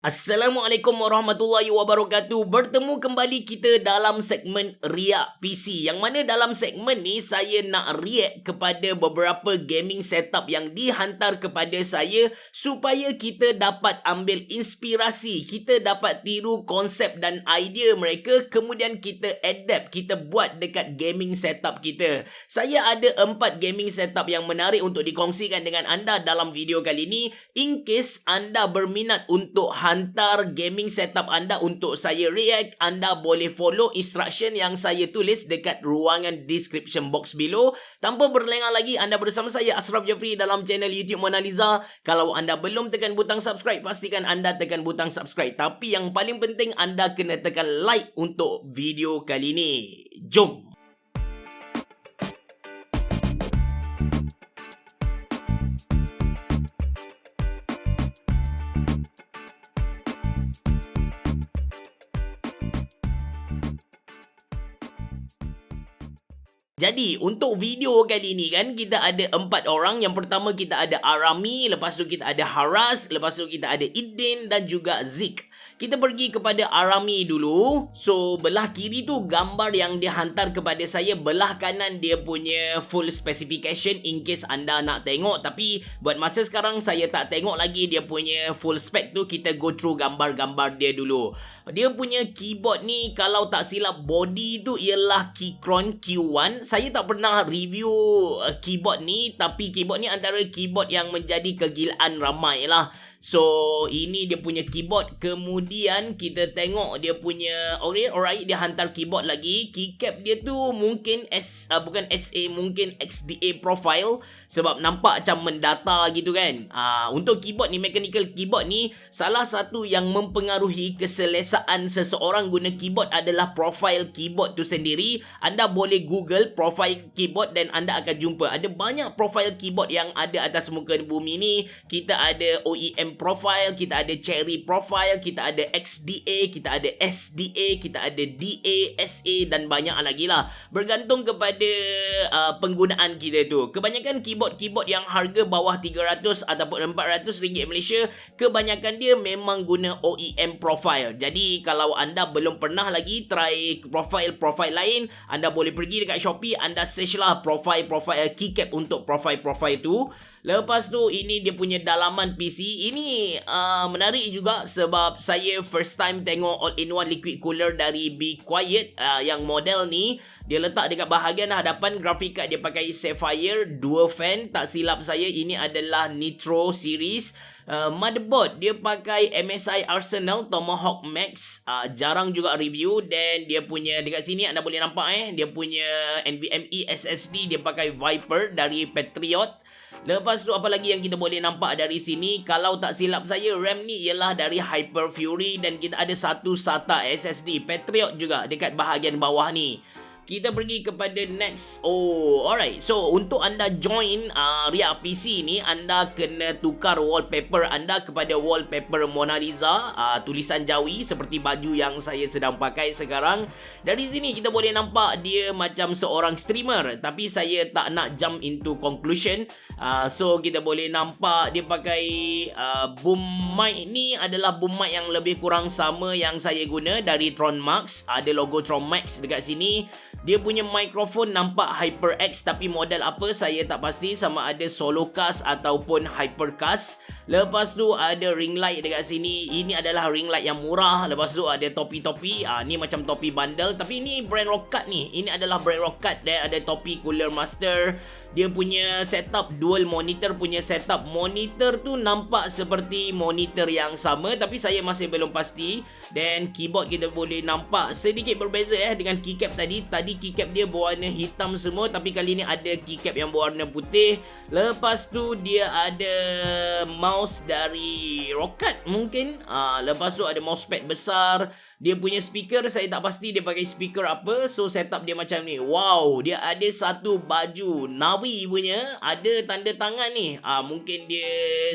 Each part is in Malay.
Assalamualaikum warahmatullahi wabarakatuh. Bertemu kembali kita dalam segmen Riak PC. Yang mana dalam segmen ni saya nak react kepada beberapa gaming setup yang dihantar kepada saya supaya kita dapat ambil inspirasi, kita dapat tiru konsep dan idea mereka, kemudian kita adapt, kita buat dekat gaming setup kita. Saya ada 4 gaming setup yang menarik untuk dikongsikan dengan anda dalam video kali ini. In case anda berminat untuk hantar gaming setup anda untuk saya react, anda boleh follow instruction yang saya tulis dekat ruangan description box below. Tanpa berlengah lagi, anda bersama saya Ashraf Jeffrey dalam channel YouTube Mona Lisa. Kalau anda belum tekan butang subscribe, pastikan anda tekan butang subscribe. Tapi yang paling penting, anda kena tekan like untuk video kali ini. Jom! Jadi, untuk video kali ni kan, kita ada 4 orang. Yang pertama kita ada Arami, lepas tu kita ada Haras, lepas tu kita ada Idin dan juga Zik. Kita pergi kepada Arami dulu. So, belah kiri tu gambar yang dia hantar kepada saya. Belah kanan dia punya full specification in case anda nak tengok. Tapi, buat masa sekarang saya tak tengok lagi dia punya full spec tu. Kita go through gambar-gambar dia dulu. Dia punya keyboard ni, kalau tak silap body tu ialah Keychron Q1. Saya tak pernah review keyboard ni, tapi keyboard ni antara keyboard yang menjadi kegilaan ramai lah. So, ini dia punya keyboard. Kemudian, kita tengok dia punya... Alright, dia hantar keyboard lagi. Keycap dia tu mungkin bukan SA, mungkin XDA profile. Sebab nampak macam mendata gitu kan. Untuk keyboard ni, mechanical keyboard ni, salah satu yang mempengaruhi keselesaan seseorang guna keyboard adalah profile keyboard tu sendiri. Anda boleh Google profile keyboard dan anda akan jumpa. Ada banyak profile keyboard yang ada atas muka bumi ni. Kita ada OEM profile, kita ada cherry profile, kita ada XDA, kita ada SDA, kita ada DA, SA dan banyak lagi lah. Bergantung kepada penggunaan kita tu. Kebanyakan keyboard yang harga bawah 300 ataupun 400 ringgit Malaysia, kebanyakan dia memang guna OEM profile. Jadi kalau anda belum pernah lagi try profile lain, anda boleh pergi dekat Shopee, anda search lah profile keycap untuk profile tu. Lepas tu, ini dia punya dalaman PC. Ini menarik juga sebab saya first time tengok all-in-one liquid cooler dari Be Quiet. Yang model ni, dia letak dekat bahagian hadapan. Graphic card dia pakai Sapphire, dual fan. Tak silap saya, ini adalah Nitro series. Motherboard dia pakai MSI Arsenal Tomahawk Max. Jarang juga review. Dan dia punya, dekat sini anda boleh nampak dia punya NVMe SSD dia pakai Viper dari Patriot. Lepas tu apa lagi yang kita boleh nampak dari sini? Kalau tak silap saya, RAM ni ialah dari Hyper Fury. Dan kita ada satu SATA SSD Patriot juga dekat bahagian bawah ni. Kita pergi kepada next. Alright. So, untuk anda join Riak PC ni, anda kena tukar wallpaper anda kepada wallpaper Mona Lisa. Tulisan Jawi seperti baju yang saya sedang pakai sekarang. Dari sini kita boleh nampak dia macam seorang streamer. Tapi saya tak nak jump into conclusion. So, kita boleh nampak dia pakai boom mic ni adalah boom mic yang lebih kurang sama yang saya guna dari Tron Max. Ada logo Tron Max dekat sini. Dia punya mikrofon nampak HyperX, tapi model apa saya tak pasti, sama ada Solocast ataupun Hypercast. Lepas tu ada ring light dekat sini. Ini adalah ring light yang murah. Lepas tu ada topi-topi. Ni macam topi bundle, tapi ini brand Roccat ni. Ini adalah brand Roccat. Dan ada topi Cooler Master. Dia punya setup dual monitor punya setup. Monitor tu nampak seperti monitor yang sama, tapi saya masih belum pasti. Dan keyboard kita boleh nampak sedikit berbeza dengan keycap tadi. Tadi keycap dia berwarna hitam semua, tapi kali ni ada keycap yang berwarna putih. Lepas tu dia ada mouse dari Roccat mungkin. Lepas tu ada mousepad besar. Dia punya speaker saya tak pasti dia pakai speaker apa. So setup dia macam ni. Wow, dia ada satu baju Navi punya, ada tanda tangan ni. Mungkin dia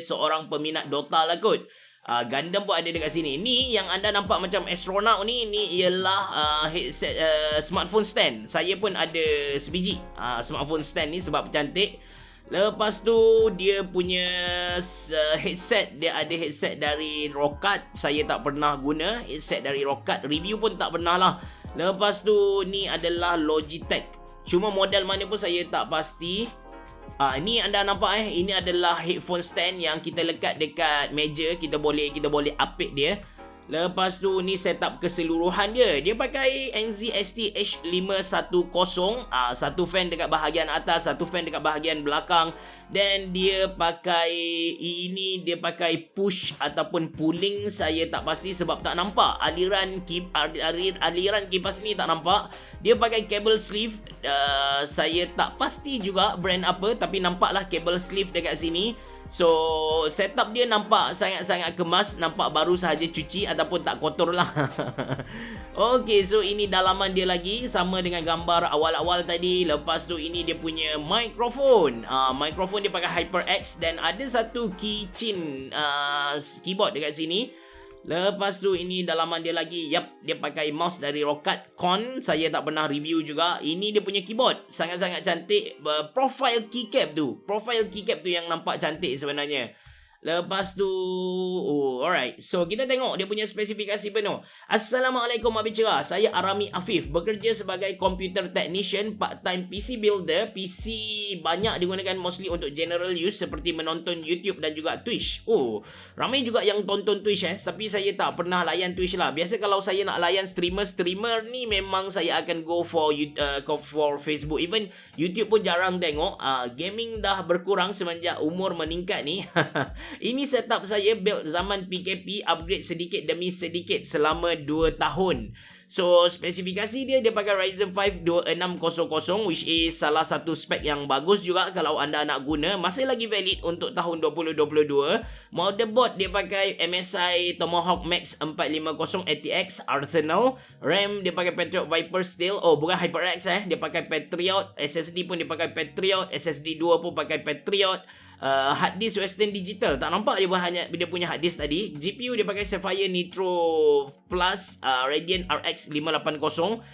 seorang peminat Dota lah kot. Gundam pun ada dekat sini. Ni yang anda nampak macam astronaut ni ialah headset smartphone stand. Saya pun ada sebiji smartphone stand ni sebab cantik. Lepas tu dia punya headset, dia ada headset dari Roccat. Saya tak pernah guna headset dari Roccat, review pun tak pernah lah. Lepas tu ni adalah Logitech, cuma model mana pun saya tak pasti. Ni anda nampak ini adalah headphone stand yang kita lekat dekat meja, kita boleh apit dia. Lepas tu ni setup keseluruhan dia. Dia pakai NZXT H510, satu fan dekat bahagian atas, satu fan dekat bahagian belakang, dan dia pakai dia pakai push ataupun pulling, saya tak pasti sebab tak nampak aliran kipas ni, tak nampak. Dia pakai cable sleeve, saya tak pasti juga brand apa, tapi nampaklah cable sleeve dekat sini. So setup dia nampak sangat-sangat kemas, nampak baru sahaja cuci ataupun tak kotor lah. Okay, so ini dalaman dia lagi, sama dengan gambar awal-awal tadi. Lepas tu ini dia punya mikrofon. Mikrofon dia pakai HyperX dan ada satu keychain keyboard dekat sini. Lepas tu ini dalaman dia lagi. Yap, dia pakai mouse dari Roccat Con. Saya tak pernah review juga. Ini dia punya keyboard, sangat-sangat cantik. Profile keycap tu yang nampak cantik sebenarnya. Lepas tu alright. So kita tengok dia punya spesifikasi penuh. Assalamualaikum Abi Cerah. Saya Arami Afif, bekerja sebagai computer technician, part-time PC builder. PC banyak digunakan mostly untuk general use seperti menonton YouTube dan juga Twitch. Ramai juga yang tonton Twitch tapi saya tak pernah layan Twitch lah. Biasa kalau saya nak layan streamer ni memang saya akan go for Facebook. Even YouTube pun jarang tengok. Gaming dah berkurang semenjak umur meningkat ni. Ini setup saya build zaman PKP, upgrade sedikit demi sedikit selama 2 tahun. So spesifikasi dia pakai Ryzen 5 2600, which is salah satu spek yang bagus juga kalau anda nak guna, masih lagi valid untuk tahun 2022. Motherboard dia pakai MSI Tomahawk Max 450 ATX Arsenal. RAM dia pakai Patriot Viper Steel. Bukan HyperX dia pakai Patriot. SSD pun dia pakai Patriot. SSD 2 pun pakai Patriot. Hard disk Western Digital, tak nampak dia punya hard disk tadi. GPU dia pakai Sapphire Nitro Plus Radeon RX 580.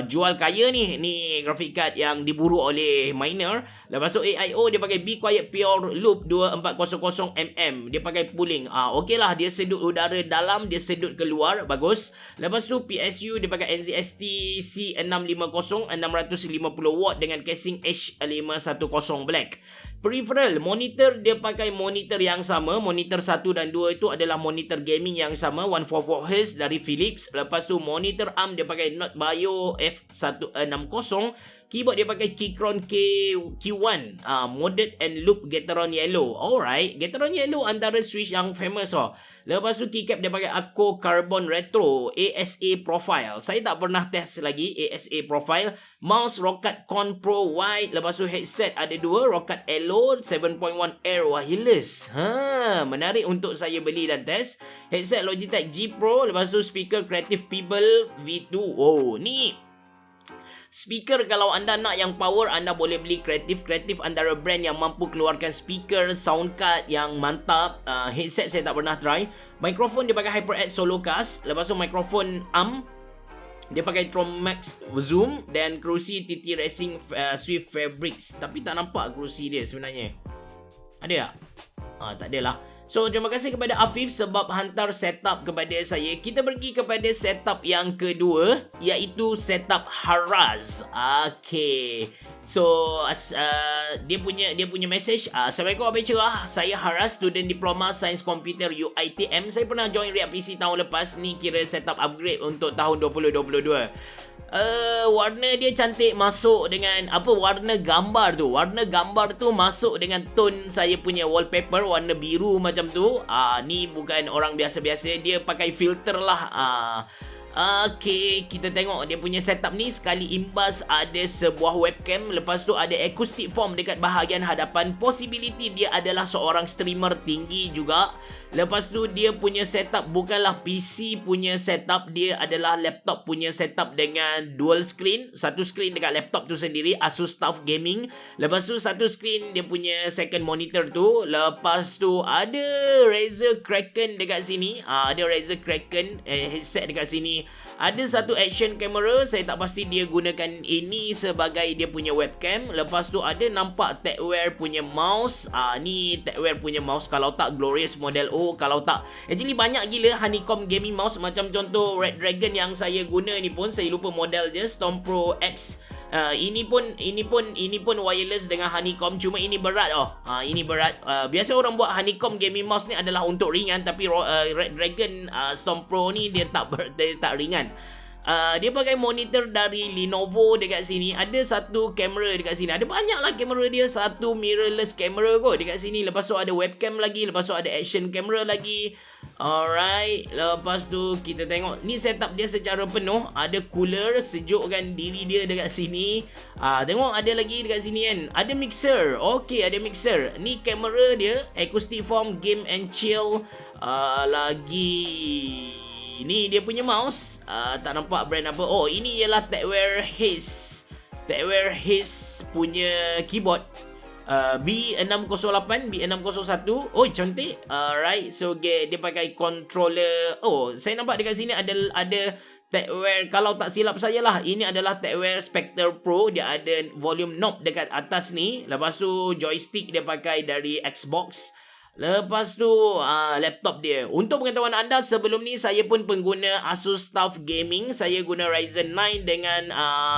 Jual kaya ni graphic card yang diburu oleh miner. Lepas tu AIO dia pakai Be Quiet Pure Loop 2400mm. Dia pakai pooling. Okey lah, dia sedut udara dalam, dia sedut keluar, bagus. Lepas tu PSU dia pakai NZXT C650 650W dengan casing H510 black. Peripheral, monitor dia pakai monitor yang sama. Monitor 1 dan 2 itu adalah monitor gaming yang sama, 144Hz dari Philips. Lepas tu monitor arm dia pakai Not Bio F160. Keyboard dia pakai Keychron Q1 modded and loop Gateron Yellow. Alright, Gateron Yellow antara switch yang famous Lepas tu keycap dia pakai Akko Carbon Retro ASA Profile. Saya tak pernah test lagi ASA Profile. Mouse Roccat Con Pro White. Lepas tu headset ada 2, Roccat Elo 7.1 Air Wireless. Menarik untuk saya beli dan test. Headset Logitech G Pro. Lepas tu speaker Creative People V2. Ni speaker, kalau anda nak yang power, anda boleh beli Creative antara brand yang mampu keluarkan speaker sound card yang mantap. Headset saya tak pernah try. Mikrofon dia pakai HyperX Solocast. Lepas tu mikrofon arm dia pakai Tromax Zoom dan kerusi TT Racing Swift Fabrics. Tapi tak nampak kerusi dia sebenarnya. Ada tak? Tak ada lah. So terima kasih kepada Afif sebab hantar setup kepada saya. Kita pergi kepada setup yang kedua, iaitu setup Haraz. Okay. So dia punya message. Assalamualaikum Abi Cerah. Saya Haraz, student diploma Sains Komputer UiTM. Saya pernah join React PC tahun lepas. Ni kira setup upgrade untuk tahun 2022. Warna dia cantik, masuk dengan warna gambar tu masuk dengan tone saya punya wallpaper warna biru macam tu. Ni bukan orang biasa-biasa, dia pakai filter lah. Okay, kita tengok dia punya setup ni. Sekali imbas ada sebuah webcam. Lepas tu ada acoustic foam dekat bahagian hadapan. Possibility dia adalah seorang streamer tinggi juga. Lepas tu dia punya setup bukanlah PC punya setup, dia adalah laptop punya setup dengan dual screen. Satu screen dekat laptop tu sendiri, Asus TUF Gaming. Lepas tu satu screen dia punya second monitor tu. Lepas tu ada Razer Kraken dekat sini. Ada Razer Kraken headset dekat sini. Ada satu action camera, saya tak pasti dia gunakan ini sebagai dia punya webcam. Lepas tu ada nampak TechWare punya mouse. Ni TechWare punya mouse, kalau tak Glorious Model O, kalau tak actually banyak gila Honeycomb gaming mouse. Macam contoh Red Dragon yang saya guna ni pun saya lupa model dia, Storm Pro X. Ini pun wireless dengan Honeycomb, cuma ini berat ini berat. Biasa orang buat Honeycomb gaming mouse ni adalah untuk ringan, tapi Red Dragon Storm Pro ni dia tak ringan. Dia pakai monitor dari Lenovo dekat sini. Ada satu kamera dekat sini. Ada banyak lah kamera dia. Satu mirrorless camera kot dekat sini. Lepas tu ada webcam lagi. Lepas tu ada action camera lagi. Alright. Lepas tu kita tengok. Ni setup dia secara penuh. Ada cooler. Sejukkan diri dia dekat sini. Tengok ada lagi dekat sini kan. Ada mixer. Okay, ada mixer. Ni kamera dia. Acoustic Form Game and Chill. Lagi ini dia punya mouse. Tak nampak brand apa. Oh, ini ialah TechWare Haze. TechWare Haze punya keyboard. B608, B601. Oh, cantik. Alright. So dia pakai controller. Oh, saya nampak dekat sini ada TechWare, kalau tak silap saya lah, ini adalah TechWare Spectre Pro. Dia ada volume knob dekat atas ni. Lepas tu joystick dia pakai dari Xbox. Lepas tu laptop dia. Untuk pengetahuan anda, sebelum ni saya pun pengguna Asus TUF Gaming. Saya guna Ryzen 9 dengan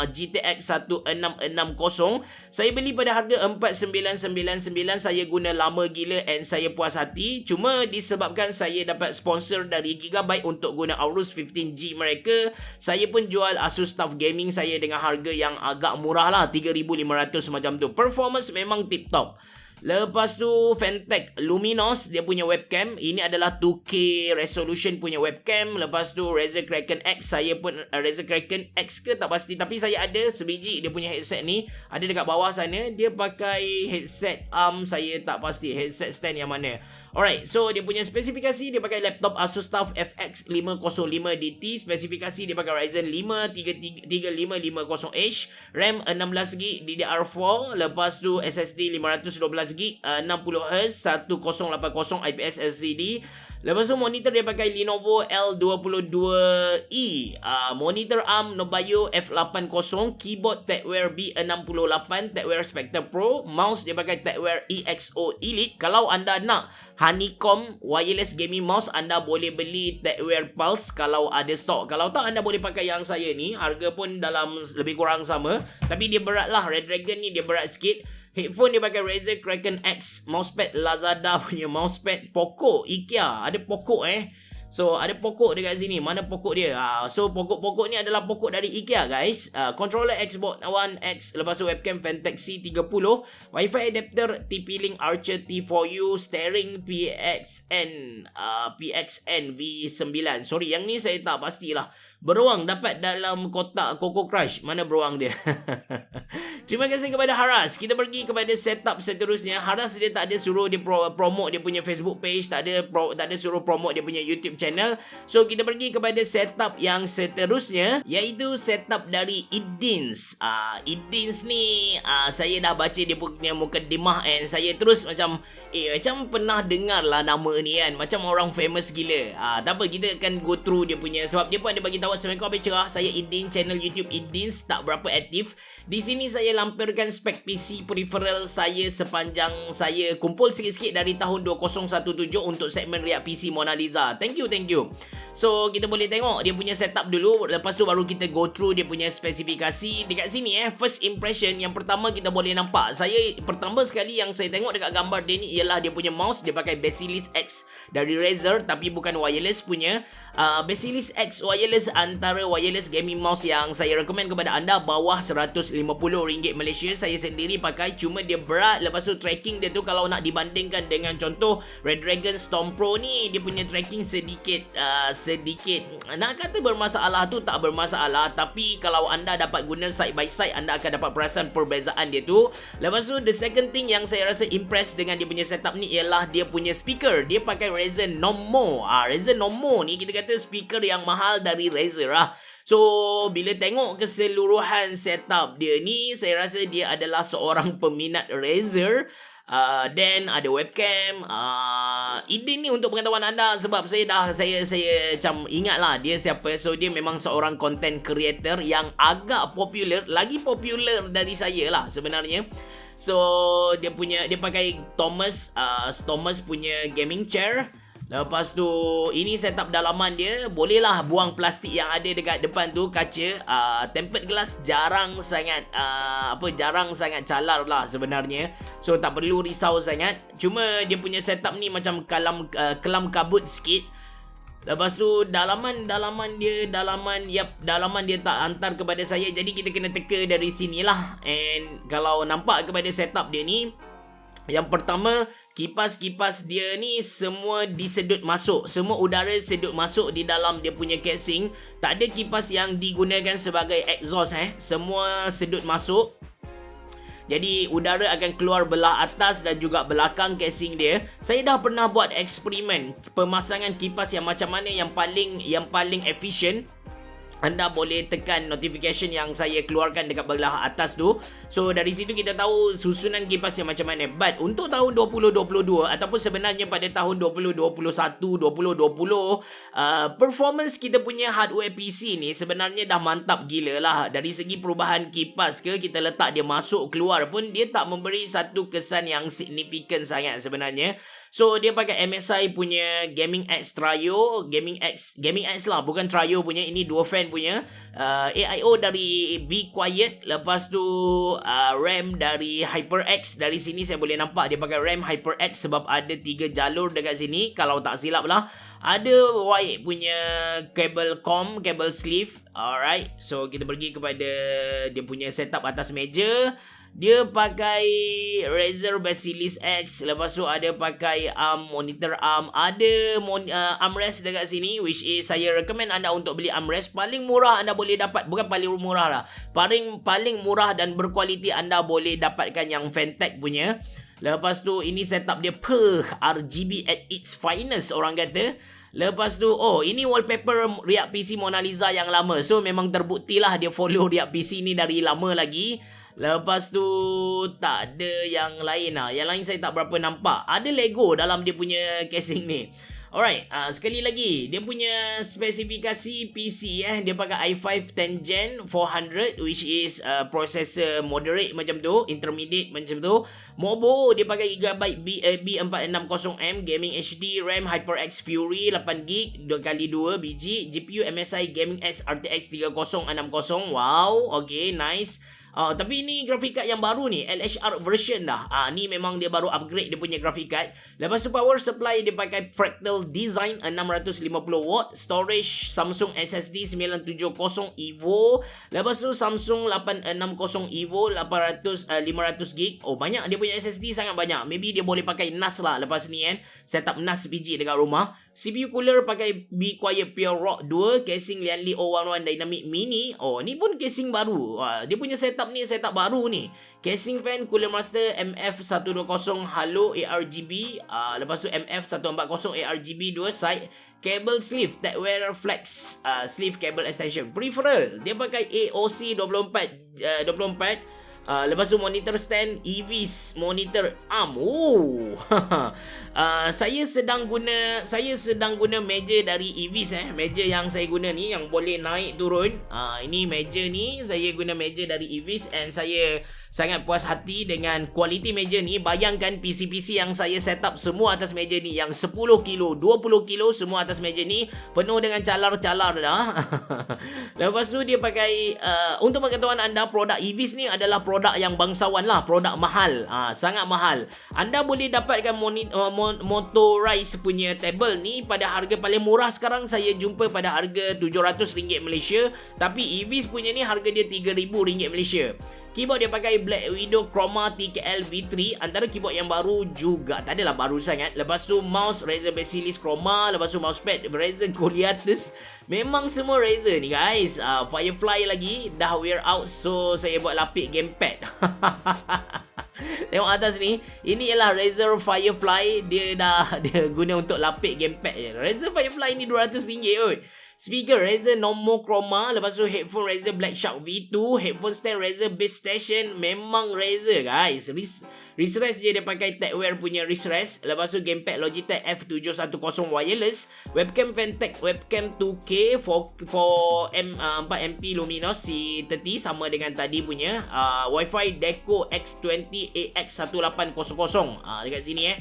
GTX 1660. Saya beli pada harga 4999. Saya guna lama gila and saya puas hati. Cuma disebabkan saya dapat sponsor dari Gigabyte untuk guna Aorus 15G mereka, saya pun jual Asus TUF Gaming saya dengan harga yang agak murah lah, 3,500 macam tu. Performance memang tip top. Lepas tu Fantech Luminos, dia punya webcam. Ini adalah 2K resolution punya webcam. Lepas tu Razer Kraken X. Saya pun Razer Kraken X ke tak pasti, tapi saya ada sebiji dia punya headset ni. Ada dekat bawah sana. Dia pakai headset saya tak pasti headset stand yang mana. Alright, so dia punya spesifikasi, dia pakai laptop Asus TUF FX 505DT. Spesifikasi dia pakai Ryzen 5 3550H, RAM 16GB DDR4. Lepas tu SSD 512GB, 60Hz, 1080 IPS LCD. Lepas tu monitor dia pakai Lenovo L22E, monitor ARM Nobio F80, keyboard TechWare B608, TechWare Spectre Pro, mouse dia pakai TechWare EXO Elite. Kalau anda nak Honeycomb wireless gaming mouse, anda boleh beli TechWare Pulse kalau ada stok. Kalau tak, anda boleh pakai yang saya ni. Harga pun dalam lebih kurang sama, tapi dia berat lah. Red Dragon ni dia berat sikit. Headphone dia pakai Razer Kraken X, mousepad Lazada punya mousepad, pokok IKEA, ada pokok So ada pokok dekat sini. Mana pokok dia? So pokok-pokok ni adalah pokok dari IKEA guys. Controller Xbox One X. Lepas tu webcam Fantech C30, Wi-Fi adapter TP-Link Archer T4U, steering PXN V9. Sorry, yang ni saya tak pastilah. Beruang dapat dalam kotak Coco Crush. Mana beruang dia? Terima kasih kepada Haras. Kita pergi kepada setup seterusnya. Haras dia tak ada suruh dia promote dia punya Facebook page, tak ada suruh promote dia punya YouTube channel. So kita pergi kepada setup yang seterusnya, iaitu setup dari Idins. Idins ni saya dah baca dia punya mukadimah and saya terus macam pernah dengar lah nama ni kan. Macam orang famous gila. Tak apa, kita akan go through dia punya, sebab dia pun ada bagi tahu. Assalamualaikum, apa cerah? Saya Idin, channel YouTube Idins tak berapa aktif. Di sini saya lampirkan spek PC peripheral saya sepanjang saya kumpul sikit-sikit dari tahun 2017 untuk segmen React PC Mona Lisa. Thank you. So kita boleh tengok dia punya setup dulu, lepas tu baru kita go through dia punya spesifikasi. Dekat sini first impression yang pertama kita boleh nampak, saya pertama sekali yang saya tengok dekat gambar dia ni ialah dia punya mouse. Dia pakai Basilisk X dari Razer, tapi bukan wireless punya. Basilisk X wireless antara wireless gaming mouse yang saya recommend kepada anda, bawah RM150 Malaysia. Saya sendiri pakai, cuma dia berat. Lepas tu tracking dia tu kalau nak dibandingkan dengan contoh Red Dragon Storm Pro ni, dia punya tracking sedikit nak kata bermasalah tu tak bermasalah, tapi kalau anda dapat guna side by side, anda akan dapat perasan perbezaan dia tu. Lepas tu the second thing yang saya rasa impress dengan dia punya setup ni ialah dia punya speaker. Dia pakai Razer Nommo. Razer Nommo ni kita kata speaker yang mahal dari Razer So bila tengok keseluruhan setup dia ni, saya rasa dia adalah seorang peminat Razer. Then ada webcam. Eden ni untuk pengetahuan anda, sebab saya macam ingat lah dia siapa. So dia memang seorang content creator yang agak popular, lagi popular dari saya lah sebenarnya. So dia pakai Thomas punya gaming chair. Lepas tu ini setup dalaman dia. Bolehlah buang plastik yang ada dekat depan tu, kaca. Tempered glass jarang sangat calar lah sebenarnya. So tak perlu risau sangat. Cuma dia punya setup ni macam kelam kabut sikit. Lepas tu dalaman dia tak hantar kepada saya. Jadi kita kena teka dari sinilah. And kalau nampak kepada setup dia ni, yang pertama, kipas-kipas dia ni semua disedut masuk. Semua udara sedut masuk di dalam dia punya casing. Tak ada kipas yang digunakan sebagai exhaust semua sedut masuk. Jadi udara akan keluar belah atas dan juga belakang casing dia. Saya dah pernah buat eksperimen pemasangan kipas yang macam mana yang paling efisien. Anda boleh tekan notification yang saya keluarkan dekat belah atas tu. So dari situ kita tahu susunan kipas yang macam mana. But untuk tahun 2022 ataupun sebenarnya pada tahun 2021, 2020, performance kita punya hardware PC ni sebenarnya dah mantap gila lah. Dari segi perubahan kipas ke, kita letak dia masuk keluar pun, dia tak memberi satu kesan yang signifikan sangat sebenarnya. So dia pakai MSI punya Gaming X Trio, Gaming X lah, bukan Trio punya, ini dual fan punya. AIO dari Be Quiet. Lepas tu RAM dari HyperX. Dari sini saya boleh nampak dia pakai RAM HyperX sebab ada 3 jalur dekat sini, kalau tak silap lah. Ada white punya kabel sleeve. Alright, so kita pergi kepada dia punya setup atas meja. Dia pakai Razer Basilisk X. Lepas tu ada pakai monitor arm. Ada armrest dekat sini, which is saya recommend anda untuk beli armrest. Paling murah anda boleh dapat, bukan paling murah lah, paling murah dan berkualiti anda boleh dapatkan yang Fantech punya. Lepas tu ini setup dia RGB at its finest orang kata. Lepas tu ini wallpaper Riak PC Mona Lisa yang lama. So memang terbukti lah dia follow Riak PC ni dari lama lagi. Lepas tu tak ada yang lain lah. Yang lain saya tak berapa nampak. Ada Lego dalam dia punya casing ni. Alright, sekali lagi, dia punya spesifikasi PC dia pakai i5 10 Gen 400, which is processor moderate macam tu, intermediate macam tu. Mobo dia pakai Gigabyte B460M Gaming HD, RAM HyperX Fury 8GB 2x2 biji, GPU MSI Gaming X RTX 3060. Wow, okay, nice. Tapi ini graphic card yang baru ni, LHR version dah. Ni memang dia baru upgrade dia punya graphic card. Lepas tu power supply dia pakai Fractal Design 650W. Storage Samsung SSD 970 EVO. Lepas tu Samsung 860 EVO 500GB. Banyak dia punya SSD, sangat banyak. Maybe dia boleh pakai NAS lah lepas ni setup NAS biji dekat rumah. CPU cooler pakai Be Quiet Pure Rock 2. Casing Lianli O11 Dynamic Mini. Ni pun casing baru. Dia punya setup baru ni. Casing fan Cooler Master MF120 Halo ARGB. Lepas tu MF140 ARGB 2 side. Cable sleeve TechWear Flex sleeve cable extension. Peripheral dia pakai AOC 24. Lepas tu monitor stand EVIS monitor arm. Saya sedang guna meja dari EVIS meja yang saya guna ni yang boleh naik turun. Ini meja ni saya guna meja dari EVIS, and saya sangat puas hati dengan kualiti meja ni. Bayangkan PC-PC yang saya set up semua atas meja ni, yang 10 kilo, 20 kilo semua atas meja ni, penuh dengan calar-calar dah. Lepas tu dia pakai untuk pengetahuan anda, produk EVIS ni adalah produk yang bangsawan lah, produk mahal, sangat mahal. Anda boleh dapatkan motorized punya table ni pada harga paling murah sekarang saya jumpa pada harga RM700 Malaysia, tapi EVIS punya ni harga dia RM3,000 Malaysia. Keyboard dia pakai Black Widow Chroma TKL V3, antara keyboard yang baru juga, tak adalah baru sangat. Lepas tu mouse Razer Basilisk Chroma, lepas tu mousepad Razer Goliathus. Memang semua Razer ni guys. Firefly lagi dah wear out, so saya buat lapik gamepad. Tengok atas ni, ini ialah Razer Firefly. Dia guna untuk lapik gamepad je. Razer Firefly ni RM200 kot. Speaker Razer Nomo Chroma. Lepas tu headphone Razer Black Shark V2. Headphone stand Razer Base Station. Memang Razer guys. Wrist rest dia pakai TechWear punya wrist rest. Lepas tu gamepad Logitech F710 wireless. Webcam Ventec webcam 2K 4MP luminous C30 sama dengan tadi punya. Wi-Fi Deco X20 AX1800. Dekat sini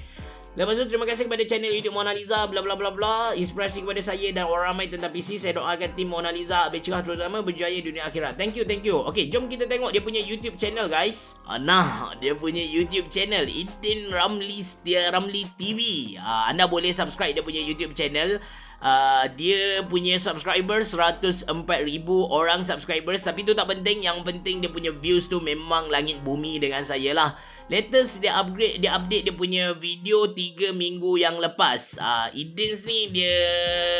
Lepas tu terima kasih kepada channel YouTube Mona Lisa bla bla bla bla, inspirasi kepada saya dan orang ramai tentang PC. Saya doakan tim Mona Lisa bercerah terutama berjaya dunia akhirat. Thank you. Okay, jom kita tengok dia punya YouTube channel guys. Nah, dia punya YouTube channel Idin Ramli TV. Anda boleh subscribe dia punya YouTube channel. Dia punya subscribers 104,000 orang subscribers, tapi tu tak penting. Yang penting dia punya views tu memang langit bumi dengan saya lah. Latest dia update dia punya video 3 minggu yang lepas. Idins ni dia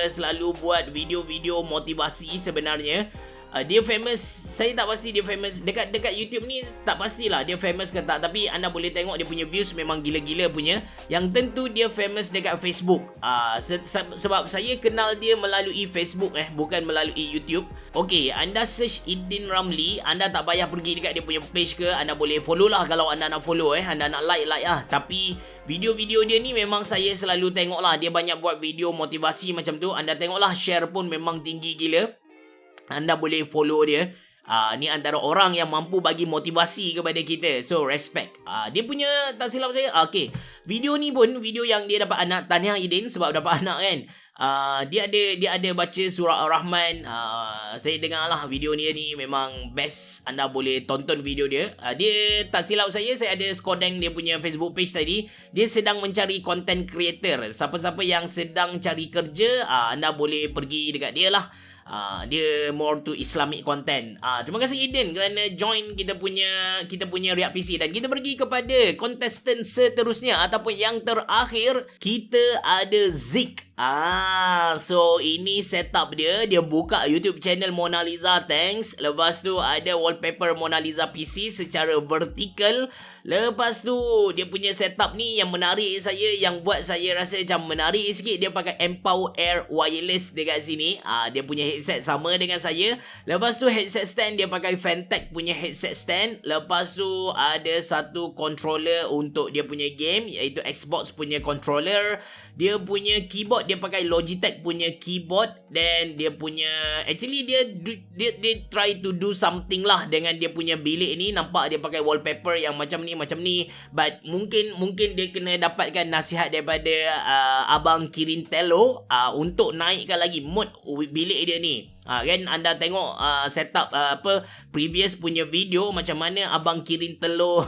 selalu buat video-video motivasi sebenarnya. Dia famous, saya tak pasti dia famous dekat YouTube ni, tak pastilah dia famous ke tak, tapi anda boleh tengok dia punya views memang gila-gila punya. Yang tentu dia famous dekat Facebook. Sebab saya kenal dia melalui Facebook bukan melalui YouTube. Okey, anda search Idin Ramli, anda tak payah pergi dekat dia punya page ke, anda boleh follow lah kalau anda nak follow anda nak like lah. Tapi video-video dia ni memang saya selalu tengok lah. Dia banyak buat video motivasi macam tu. Anda tengok lah, share pun memang tinggi gila. Anda boleh follow dia. Ni antara orang yang mampu bagi motivasi kepada kita. So respect. Dia punya, tak silap saya, okay, video ni pun video yang dia dapat anak. Tahniah Idin sebab dapat anak kan. Dia ada baca surah Ar-Rahman. Saya dengar lah video ni memang best. Anda boleh tonton video dia. Dia tak silap saya ada skodeng dia punya Facebook page tadi. Dia sedang mencari content creator. Siapa-siapa yang sedang cari kerja, anda boleh pergi dekat dia lah. Dia more to Islamic content. Terima kasih Idin kerana join kita punya React PC. Dan kita pergi kepada contestant seterusnya ataupun yang terakhir. Kita ada Zik. So ini setup dia. Dia buka YouTube channel Mona Lisa Thanks. Lepas tu ada wallpaper Mona Lisa PC secara vertikal. Lepas tu dia punya setup ni yang menarik saya, yang buat saya rasa macam menarik sikit. Dia pakai Empower Air wireless dekat sini. Dia punya headset sama dengan saya. Lepas tu headset stand dia pakai Ventec punya headset stand. Lepas tu ada satu controller untuk dia punya game, iaitu Xbox punya controller. Dia punya keyboard dia pakai Logitech punya keyboard. Dan dia punya, actually dia try to do something lah dengan dia punya bilik ni. Nampak dia pakai wallpaper yang macam ni. But mungkin dia kena dapatkan nasihat daripada Abang Kirintello untuk naikkan lagi mood bilik dia ni. Kan anda tengok setup previous punya video macam mana Abang Kirintello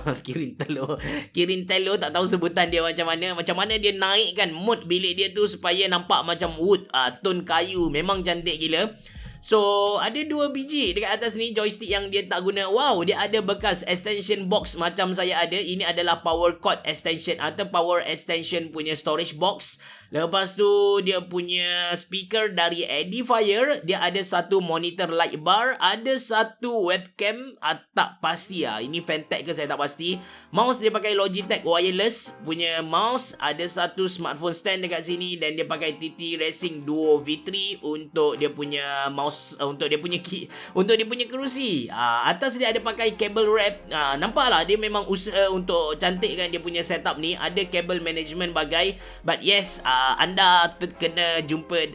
tak tahu sebutan dia macam mana dia naikkan mood bilik dia tu supaya nampak macam wood, tone kayu, memang cantik gila. So ada 2 biji dekat atas ni joystick yang dia tak guna. Wow, dia ada bekas extension box macam saya ada. Ini adalah power cord extension atau power extension punya storage box. Lepas tu dia punya speaker dari Edifier. Dia ada satu monitor light bar, ada satu webcam, tak pasti ini Ventec ke saya tak pasti. Mouse dia pakai Logitech wireless punya mouse. Ada satu smartphone stand dekat sini. Dan dia pakai TT Racing Duo V3 untuk dia punya mouse, untuk dia punya untuk dia punya kerusi. Atas dia ada pakai cable wrap. Nampaklah dia memang usaha untuk cantikkan dia punya setup ni. Ada cable management bagai. But yes, anda kena jumpa,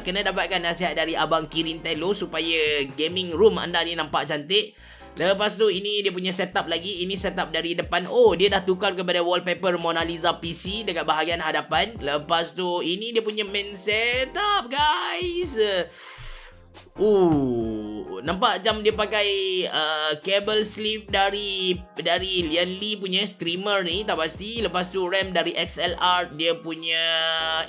kena dapatkan nasihat dari Abang Kirintello supaya gaming room anda ni nampak cantik. Lepas tu ini dia punya setup lagi. Ini setup dari depan. Oh, dia dah tukar kepada wallpaper Mona Lisa PC dekat bahagian hadapan. Lepas tu ini dia punya main setup guys. Nampak macam dia pakai cable sleeve dari Lian Li punya streamer ni, tak pasti. Lepas tu RAM dari XLR, dia punya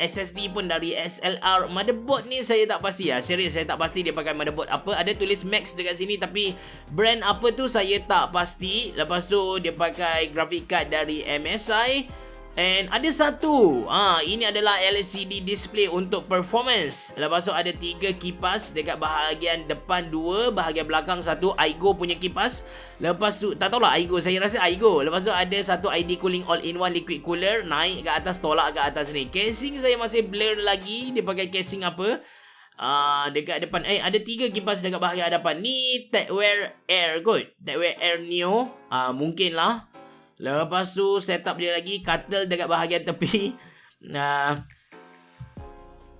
SSD pun dari XLR. Motherboard ni saya tak pasti serius saya tak pasti dia pakai motherboard apa. Ada tulis Max dekat sini tapi brand apa tu saya tak pasti. Lepas tu dia pakai graphic card dari MSI. And ada satu, ini adalah LCD display untuk performance. Lepas tu ada 3 kipas dekat bahagian depan 2, bahagian belakang 1. Aigo punya kipas. Lepas tu, tak tahulah Aigo, saya rasa Aigo. Lepas tu ada satu ID cooling all-in-one liquid cooler. Naik ke atas, tolak ke atas ni. Casing saya masih blur lagi, dia pakai casing apa. Dekat depan ada 3 kipas dekat bahagian hadapan. Ni TechWear Air kot. TechWear Air Neo. Mungkin lah. Lepas tu setup dia lagi, katil dekat bahagian tepi.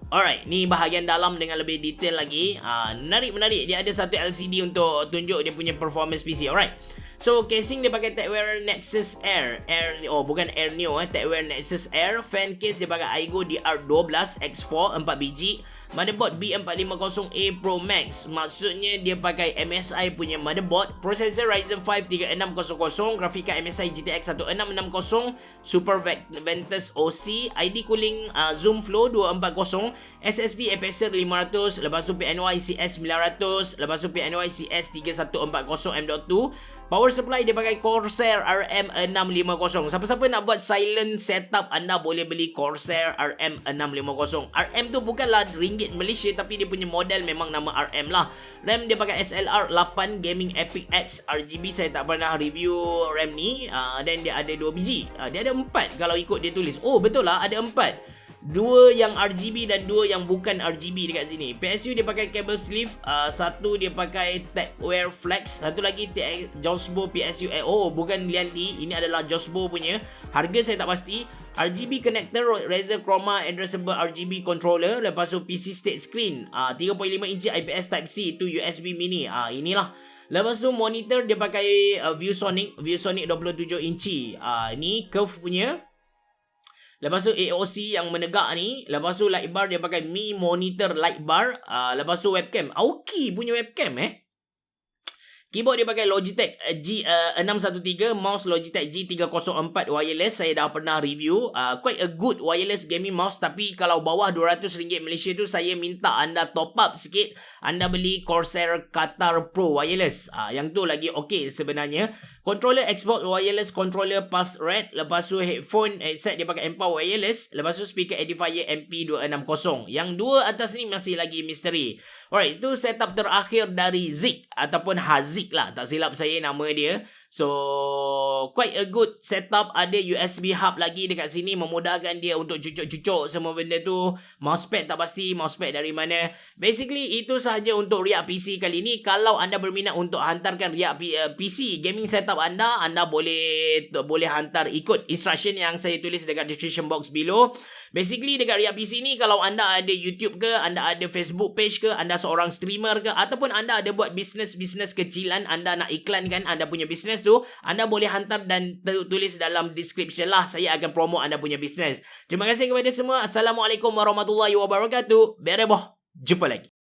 Alright, ni bahagian dalam dengan lebih detail lagi. Menarik. Dia ada satu LCD untuk tunjuk dia punya performance PC. Alright. So, casing dia pakai TechWear Nexus Air. Bukan Air Neo, TechWear Nexus Air. Fan case dia pakai Aigo DR12 X4 4 biji. Motherboard B450A Pro Max. Maksudnya dia pakai MSI punya motherboard. Processor Ryzen 5 3600. Grafika MSI GTX 1660. Super Ventus OC. ID cooling Zoom Flow 240. SSD Apex 500. Lepas tu PNY CS 900. Lepas tu PNY CS 3140 M.2. Power supply dia pakai Corsair RM650. Siapa-siapa nak buat silent setup, anda boleh beli Corsair RM650. RM tu bukanlah ringgit Malaysia, tapi dia punya model memang nama RM lah. RAM dia pakai SLR 8 Gaming Epic X RGB. Saya tak pernah review RAM ni. Dan dia ada 2 biji. Dia ada 4 kalau ikut dia tulis. Oh betul lah, ada 4. 2 yang RGB dan 2 yang bukan RGB dekat sini. PSU dia pakai cable sleeve. Satu dia pakai TechWear Flex. Satu lagi Josbo PSU. Bukan Lian Li. Ini adalah Josbo punya. Harga saya tak pasti. RGB connector Razer Chroma addressable RGB controller. Lepas tu PC state screen 3.5 inci IPS Type C. Itu USB mini. Inilah. Lepas tu monitor dia pakai ViewSonic 27 inci. Ini curve punya. Lepas tu AOC yang menegak ni. Lepas tu light bar dia pakai Mi Monitor light bar. Lepas tu webcam Aoki punya webcam Keyboard dia pakai Logitech G613. Mouse Logitech G304 wireless. Saya dah pernah review. Quite a good wireless gaming mouse. Tapi kalau bawah RM200 Malaysia tu, saya minta anda top up sikit. Anda beli Corsair Qatar Pro wireless. Yang tu lagi okay sebenarnya. Controller Xbox wireless controller Pulse Red. Lepas tu headphone headset dia pakai Empower wireless. Lepas tu speaker edifier MP260. Yang 2 atas ni masih lagi misteri. Alright, itu setup terakhir dari Zik ataupun Hazik lah, tak silap saya nama dia. So quite a good setup. Ada USB hub lagi dekat sini, memudahkan dia untuk cucuk-cucuk semua benda tu. Mousepad tak pasti mousepad dari mana. Basically itu sahaja untuk Riak PC kali ni. Kalau anda berminat untuk hantarkan Riak PC gaming setup anda boleh hantar ikut instruction yang saya tulis dekat description box below. Basically dekat Riak PC ni, kalau anda ada YouTube ke, anda ada Facebook page ke, anda seorang streamer ke, ataupun anda ada buat bisnes kecilan, anda nak iklankan anda punya bisnes tu, anda boleh hantar dan tulis dalam description lah. Saya akan promote anda punya bisnes. Terima kasih kepada semua. Assalamualaikum warahmatullahi wabarakatuh. Bereboh. Jumpa lagi.